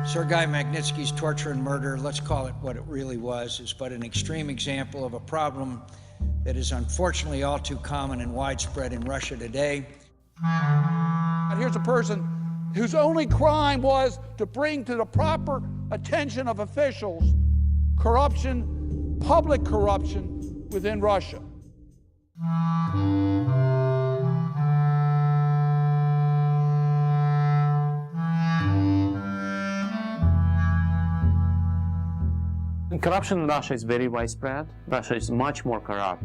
Sergei Magnitsky's torture and murder, let's call it what it really was, is but an extreme example of a problem that is unfortunately all too common and widespread in Russia today. And here's a person whose only crime was to bring to the proper attention of officials corruption, public corruption within Russia. Corruption in Russia is very widespread. Russia is much more corrupt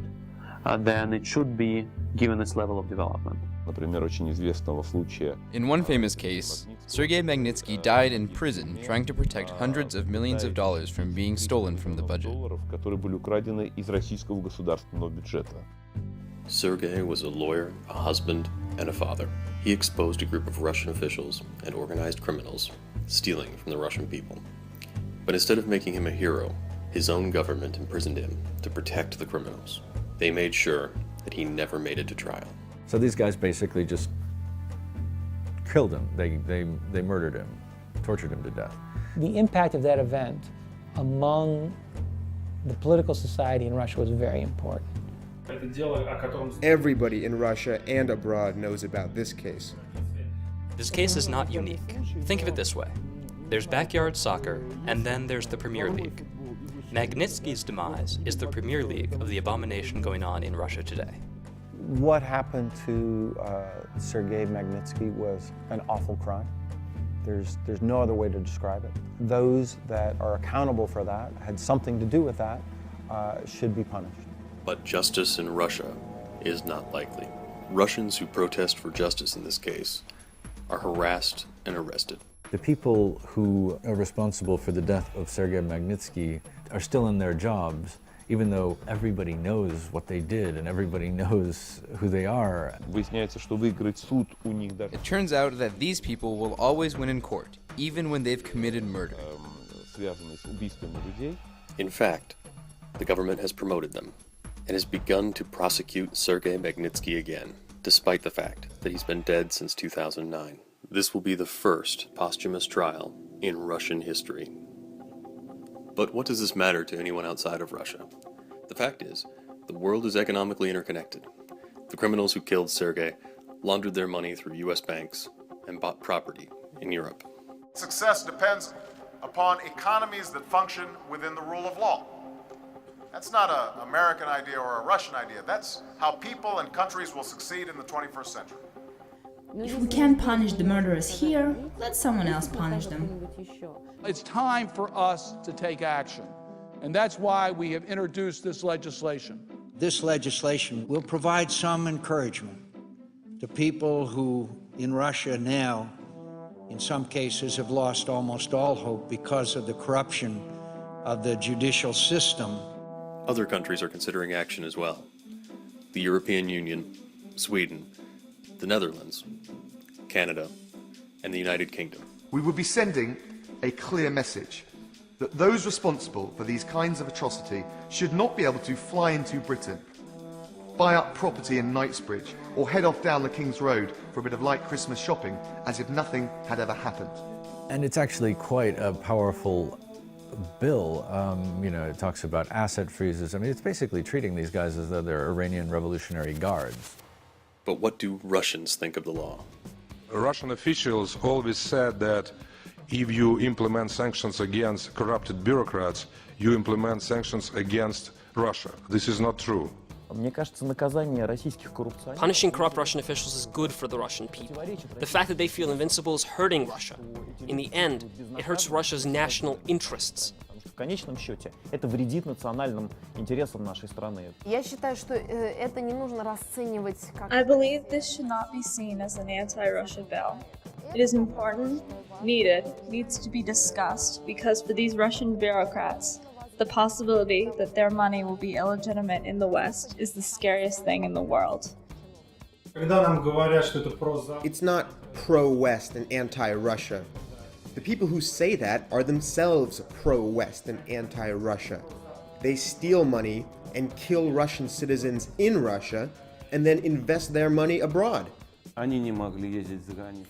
than it should be given its level of development. In one famous case, Sergei Magnitsky died in prison trying to protect hundreds of millions of dollars from being stolen from the budget. Sergei was a lawyer, a husband, and a father. He exposed a group of Russian officials and organized criminals stealing from the Russian people. But instead of making him a hero, his own government imprisoned him to protect the criminals. They made sure that he never made it to trial. So these guys basically just killed him. They murdered him, tortured him to death. The impact of that event among the political society in Russia was very important. Everybody in Russia and abroad knows about this case. This case is not unique. Think of it this way. There's backyard soccer, and then there's the Premier League. Magnitsky's demise is the Premier League of the abomination going on in Russia today. What happened to Sergei Magnitsky was an awful crime. There's no other way to describe it. Those that are accountable for that, had something to do with that, should be punished. But justice in Russia is not likely. Russians who protest for justice in this case are harassed and arrested. The people who are responsible for the death of Sergei Magnitsky are still in their jobs, even though everybody knows what they did and everybody knows who they are. It turns out that these people will always win in court, even when they've committed murder. In fact, the government has promoted them and has begun to prosecute Sergei Magnitsky again, despite the fact that he's been dead since 2009. This will be the first posthumous trial in Russian history. But what does this matter to anyone outside of Russia? The fact is, the world is economically interconnected. The criminals who killed Sergei laundered their money through US banks and bought property in Europe. Success depends upon economies that function within the rule of law. That's not an American idea or a Russian idea. That's how people and countries will succeed in the 21st century. If we can't punish the murderers here, let someone else punish them. It's time for us to take action, and that's why we have introduced this legislation. This legislation will provide some encouragement to people who in Russia now, in some cases, have lost almost all hope because of the corruption of the judicial system. Other countries are considering action as well. The European Union, Sweden, the Netherlands, Canada, and the United Kingdom. We would be sending a clear message that those responsible for these kinds of atrocity should not be able to fly into Britain, buy up property in Knightsbridge, or head off down the King's Road for a bit of light Christmas shopping as if nothing had ever happened. And it's actually quite a powerful bill. It talks about asset freezes. I mean, it's basically treating these guys as though they're Iranian Revolutionary Guards. But what do Russians think of the law? Russian officials always said that if you implement sanctions against corrupted bureaucrats, you implement sanctions against Russia. This is not true. Punishing corrupt Russian officials is good for the Russian people. The fact that they feel invincible is hurting Russia. In the end, it hurts Russia's national interests. В конечном счете это вредит национальным интересам нашей страны. Я считаю, что это не нужно расценивать как... I believe this should not be seen as an anti-Russia bill. It is important, needed, needs to be discussed because for these Russian bureaucrats, the possibility that their money will be illegitimate in the West is the scariest thing in the world. It's not pro-West and anti-Russia. The people who say that are themselves pro-West and anti-Russia. They steal money and kill Russian citizens in Russia and then invest their money abroad.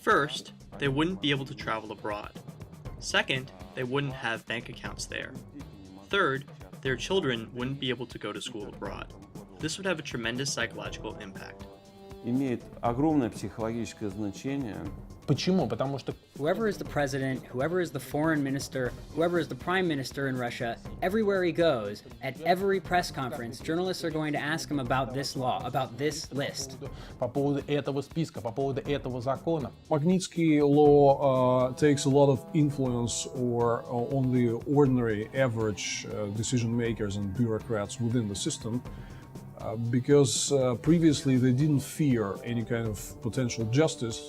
First, they wouldn't be able to travel abroad. Second, they wouldn't have bank accounts there. Third, their children wouldn't be able to go to school abroad. This would have a tremendous psychological impact. Имеет огромное психологическое значение. Почему? Потому что whoever is the president, whoever is the foreign minister, whoever is the prime minister in Russia, everywhere he goes, at every press conference, journalists are going to ask him about this law, about this list. По поводу этого списка, по поводу этого закона. Magnitsky law takes a lot of influence on the ordinary, average decision makers and bureaucrats within the system. Because previously they didn't fear any kind of potential justice.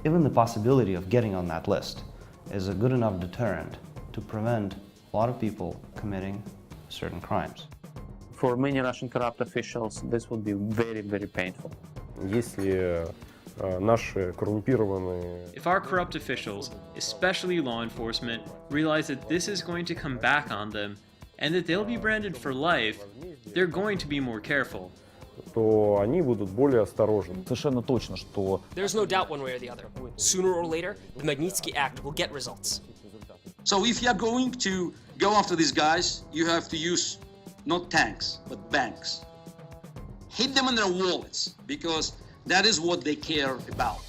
Even the possibility of getting on that list is a good enough deterrent to prevent a lot of people committing certain crimes. For many Russian corrupt officials, this would be very, very painful. Если наши коррумпированные... If our corrupt officials, especially law enforcement, realize that this is going to come back on them and that they'll be branded for life, they're going to be more careful. то они будут более осторожны. Совершенно точно, что... There's no doubt one way or the other. Sooner or later, the Magnitsky Act will get results. So if you're going to go after these guys, you have to use not tanks, but banks. Hit them in their wallets, because that is what they care about.